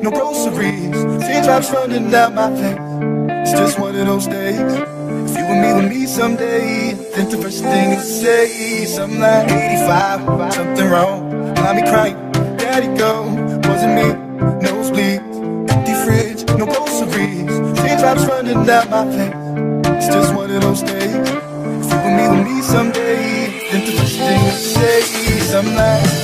no groceries, teardrops running down my face. It's just one of those days. If you and me someday, then the first thing you say is something like 85, something wrong. Mommy crying, daddy go, wasn't me, nosebleed, empty fridge, no groceries, teardrops running down my face. It's just one of those days. If you and me someday, then the first thing you say is something like